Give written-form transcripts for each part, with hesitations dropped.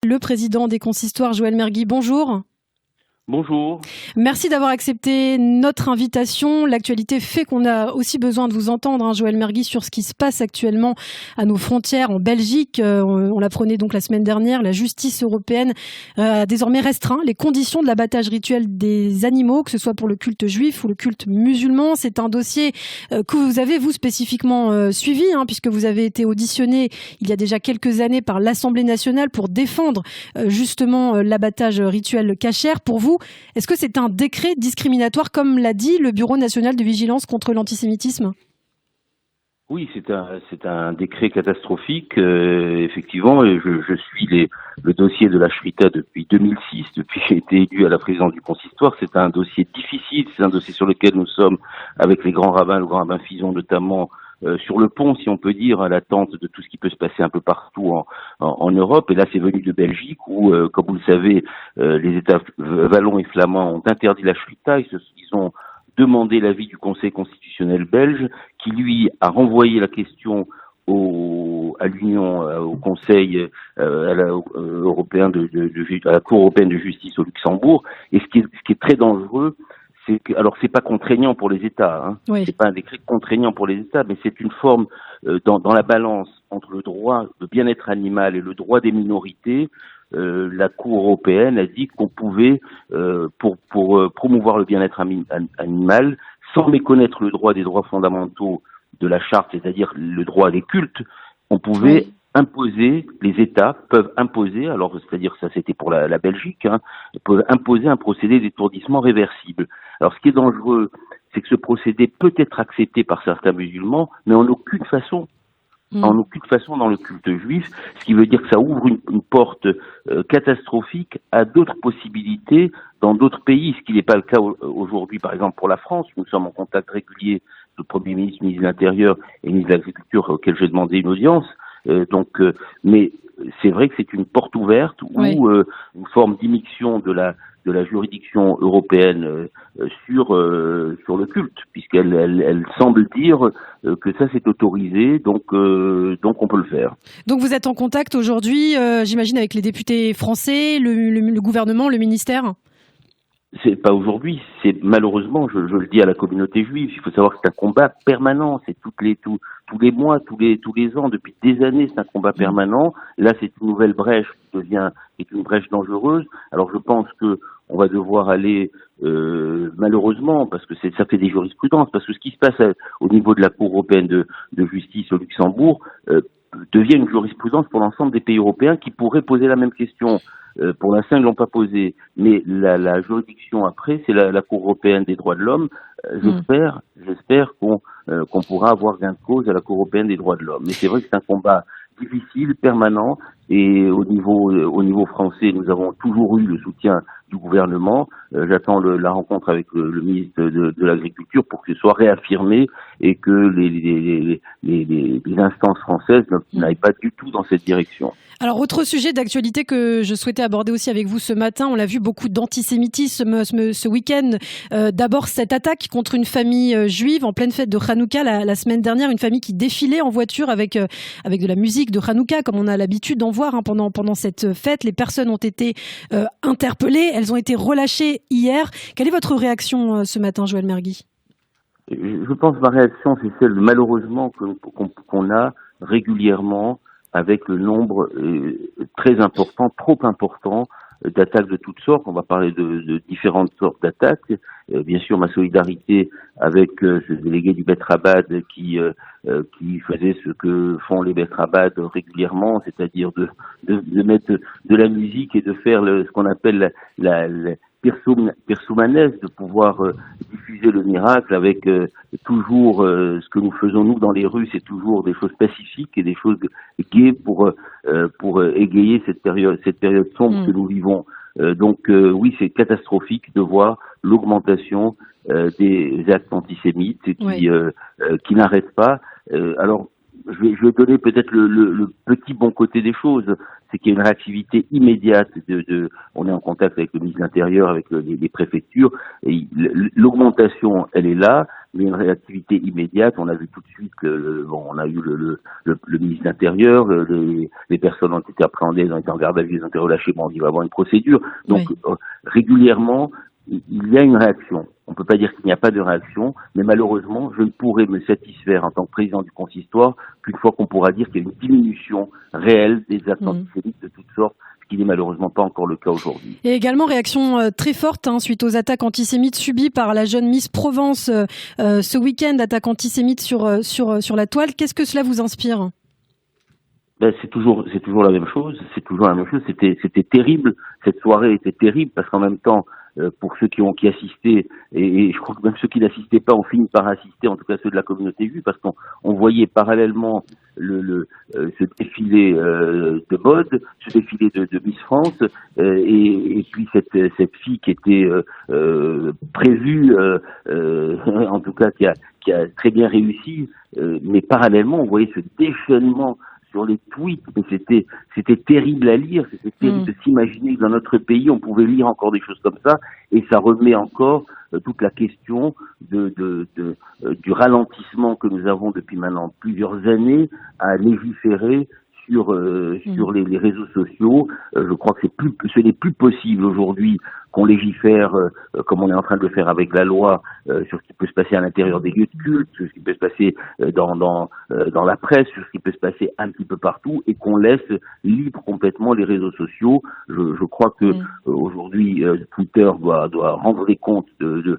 Le président des consistoires, Joël Mergui, bonjour. Bonjour. Merci d'avoir accepté notre invitation. L'actualité fait qu'on a aussi besoin de vous entendre, Joël Mergui, sur ce qui se passe actuellement à nos frontières en Belgique. On l'apprenait donc la semaine dernière. La justice européenne a désormais restreint les conditions de l'abattage rituel des animaux, que ce soit pour le culte juif ou le culte musulman. C'est un dossier que vous avez, vous, spécifiquement suivi, puisque vous avez été auditionné il y a déjà quelques années par l'Assemblée nationale pour défendre justement l'abattage rituel kasher. Pour vous, est-ce que c'est un décret discriminatoire, comme l'a dit le Bureau national de vigilance contre l'antisémitisme ? Oui, c'est un décret catastrophique. Effectivement, je suis le dossier de la Shrita depuis 2006, depuis que j'ai été élu à la présidence du consistoire. C'est un dossier difficile, c'est un dossier sur lequel nous sommes, avec les grands rabbins, le grand rabbin Fison notamment, sur le pont, si on peut dire, à l'attente de tout ce qui peut se passer un peu partout en Europe. Et là, c'est venu de Belgique où, comme vous le savez, les États wallons et flamands ont interdit la Shrita. Ils ont demandé l'avis du Conseil constitutionnel belge, qui lui a renvoyé la question à l'Union, au Conseil européen à la Cour européenne de justice au Luxembourg. Et ce qui est très dangereux, c'est que, alors c'est pas contraignant pour les États, Oui. C'est pas un décret contraignant pour les États, mais c'est une forme dans la balance entre le droit de bien-être animal et le droit des minorités. La Cour européenne a dit qu'on pouvait, pour promouvoir le bien-être animal, sans méconnaître le droit des droits fondamentaux de la charte, c'est-à-dire le droit des cultes, on pouvait imposer, les États peuvent imposer, alors c'est-à-dire ça c'était pour la Belgique, peuvent imposer un procédé d'étourdissement réversible. Alors ce qui est dangereux, c'est que ce procédé peut être accepté par certains musulmans, mais en aucune façon dans le culte juif, ce qui veut dire que ça ouvre une porte catastrophique à d'autres possibilités dans d'autres pays, ce qui n'est pas le cas aujourd'hui. Par exemple, pour la France, nous sommes en contact régulier avec le Premier ministre, ministre de l'Intérieur et ministre de l'Agriculture, auquel j'ai demandé une audience. Mais c'est vrai que c'est une porte ouverte où une forme d'immixtion de la juridiction européenne sur le culte, puisqu'elle semble dire que ça c'est autorisé, donc on peut le faire. Donc vous êtes en contact aujourd'hui, j'imagine, avec les députés français, le gouvernement, le ministère ? C'est pas aujourd'hui, c'est malheureusement, je le dis à la communauté juive, il faut savoir que c'est un combat permanent, c'est tous les mois, tous les ans, depuis des années, c'est un combat permanent. Là, c'est une nouvelle brèche qui est une brèche dangereuse. Alors je pense que on va devoir aller malheureusement, parce que ça fait des jurisprudences, parce que ce qui se passe au niveau de la Cour européenne de justice au Luxembourg devient une jurisprudence pour l'ensemble des pays européens qui pourraient poser la même question. Pour l'instant, ils ne l'ont pas posé, mais la juridiction après, c'est la Cour européenne des droits de l'homme. J'espère qu'on pourra avoir gain de cause à la Cour européenne des droits de l'homme. Mais c'est vrai que c'est un combat difficile, permanent, et au niveau français, nous avons toujours eu le soutien du gouvernement. J'attends la rencontre avec le ministre de l'Agriculture pour que ce soit réaffirmé et que les instances françaises n'aillent pas du tout dans cette direction. Alors, autre sujet d'actualité que je souhaitais aborder aussi avec vous ce matin, on l'a vu, beaucoup d'antisémitisme ce week-end. D'abord, cette attaque contre une famille juive en pleine fête de Hanouka la semaine dernière, une famille qui défilait en voiture avec de la musique de Hanouka, comme on a l'habitude d'en voir pendant cette fête. Les personnes ont été interpellées, elles ont été relâchées hier. Quelle est votre réaction ce matin, Joël Mergui ? Je pense que ma réaction, c'est celle malheureusement qu'on a régulièrement avec le nombre très important, trop important, d'attaques de toutes sortes. On va parler de différentes sortes d'attaques. Bien sûr, ma solidarité avec ce délégué du Bet Rabad qui faisait ce que font les Bet Rabad régulièrement, c'est-à-dire de mettre de la musique et de faire ce qu'on appelle la persoumanès, de pouvoir diffuser le miracle avec toujours ce que nous faisons nous dans les rues, c'est toujours des choses pacifiques et des choses gaies pour égayer cette période sombre que nous vivons. Oui, c'est catastrophique de voir l'augmentation des actes antisémites qui n'arrêtent pas. Alors, je vais donner peut-être le petit bon côté des choses, c'est qu'il y a une réactivité immédiate on est en contact avec le ministre de l'Intérieur, avec les préfectures, et l'augmentation, elle est là, mais une réactivité immédiate. On a vu tout de suite que on a eu le ministre de l'Intérieur, les personnes ont été appréhendées, elles ont été en garde à vue, elles ont été relâchées. Bon, il va y avoir une procédure. Donc régulièrement, il y a une réaction. On ne peut pas dire qu'il n'y a pas de réaction, mais malheureusement, je ne pourrai me satisfaire en tant que président du consistoire qu'une fois qu'on pourra dire qu'il y a une diminution réelle des actes antisémites de toutes sortes, ce qui n'est malheureusement pas encore le cas aujourd'hui. Et également réaction très forte suite aux attaques antisémites subies par la jeune Miss Provence ce week-end, attaque antisémite sur la toile. Qu'est-ce que cela vous inspire ? C'est toujours la même chose. C'est toujours la même chose. C'était terrible. Cette soirée était terrible parce qu'en même temps, pour ceux qui assistaient, et je crois que même ceux qui n'assistaient pas ont fini par assister, en tout cas ceux de la communauté juive, parce qu'on voyait parallèlement ce défilé de mode, ce défilé de Miss France, et puis cette fille qui était prévue, en tout cas qui a très bien réussi, mais parallèlement on voyait ce déchaînement sur les tweets, mais c'était terrible à lire, c'était terrible de s'imaginer que dans notre pays on pouvait lire encore des choses comme ça, et ça remet encore toute la question du ralentissement que nous avons depuis maintenant plusieurs années à légiférer sur les réseaux sociaux. Je crois que ce n'est plus possible aujourd'hui qu'on légifère comme on est en train de le faire avec la loi sur ce qui peut se passer à l'intérieur des lieux de culte, sur ce qui peut se passer dans la presse, sur ce qui peut se passer un petit peu partout, et qu'on laisse libre complètement les réseaux sociaux. Je crois que aujourd'hui Twitter doit rendre des comptes de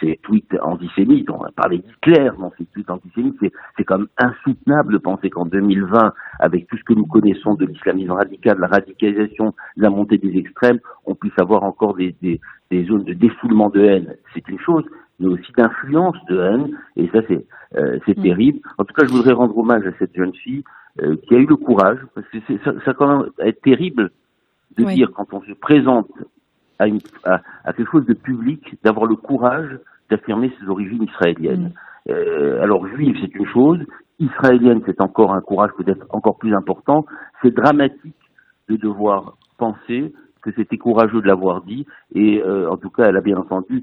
ces tweets antisémites. On a parlé d'Hitler dans ces tweets antisémites. C'est quand même insoutenable de penser qu'en 2020, avec tout ce que nous connaissons de l'islamisme radical, de la radicalisation, de la montée des extrêmes, on puisse avoir encore des zones de défoulement de haine. C'est une chose, mais aussi d'influence de haine, et ça c'est terrible. En tout cas, je voudrais rendre hommage à cette jeune fille qui a eu le courage, parce que ça quand même être terrible de dire, quand on se présente à quelque chose de public, d'avoir le courage d'affirmer ses origines israéliennes. Alors juive, c'est une chose, israélienne, c'est encore un courage peut-être encore plus important. C'est dramatique de devoir penser que c'était courageux de l'avoir dit, et en tout cas, elle a bien entendu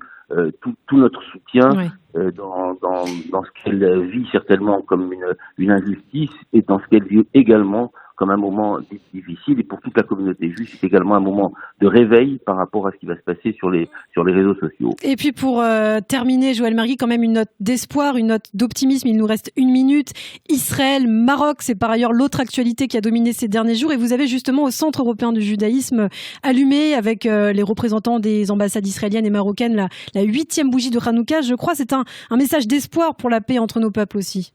tout notre soutien dans ce qu'elle vit certainement comme une injustice, et dans ce qu'elle vit également comme un moment difficile, et pour toute la communauté juive, c'est également un moment de réveil par rapport à ce qui va se passer sur les réseaux sociaux. Et puis pour terminer, Joël Mergui, quand même une note d'espoir, une note d'optimisme. Il nous reste 1 minute. Israël, Maroc, c'est par ailleurs l'autre actualité qui a dominé ces derniers jours, et vous avez justement au Centre européen du judaïsme allumé avec les représentants des ambassades israéliennes et marocaines la 8e bougie de Hanouka. Je crois que c'est un message d'espoir pour la paix entre nos peuples aussi.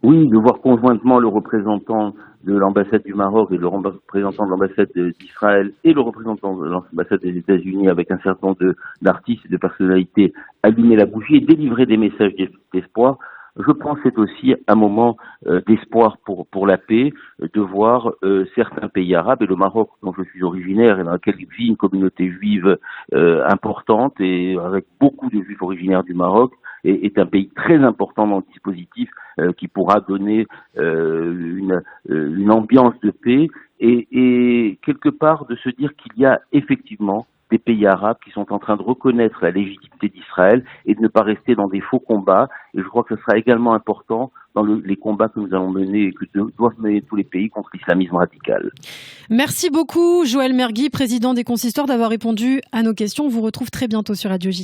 Oui, de voir conjointement le représentant de l'ambassade du Maroc et le représentant de l'ambassade d'Israël et le représentant de l'ambassade des États-Unis, avec un certain nombre d'artistes et de personnalités, allumer la bougie et délivrer des messages d'espoir. Je pense que c'est aussi un moment d'espoir pour la paix, de voir certains pays arabes, et le Maroc dont je suis originaire et dans lequel vit une communauté juive importante, et avec beaucoup de juifs originaires du Maroc, est un pays très important dans le dispositif qui pourra donner une ambiance de paix, et quelque part de se dire qu'il y a effectivement des pays arabes qui sont en train de reconnaître la légitimité d'Israël et de ne pas rester dans des faux combats. Et je crois que ce sera également important dans les combats que nous allons mener et que doivent mener tous les pays contre l'islamisme radical. Merci beaucoup, Joël Mergui, président des consistoires, d'avoir répondu à nos questions. On vous retrouve très bientôt sur Radio J.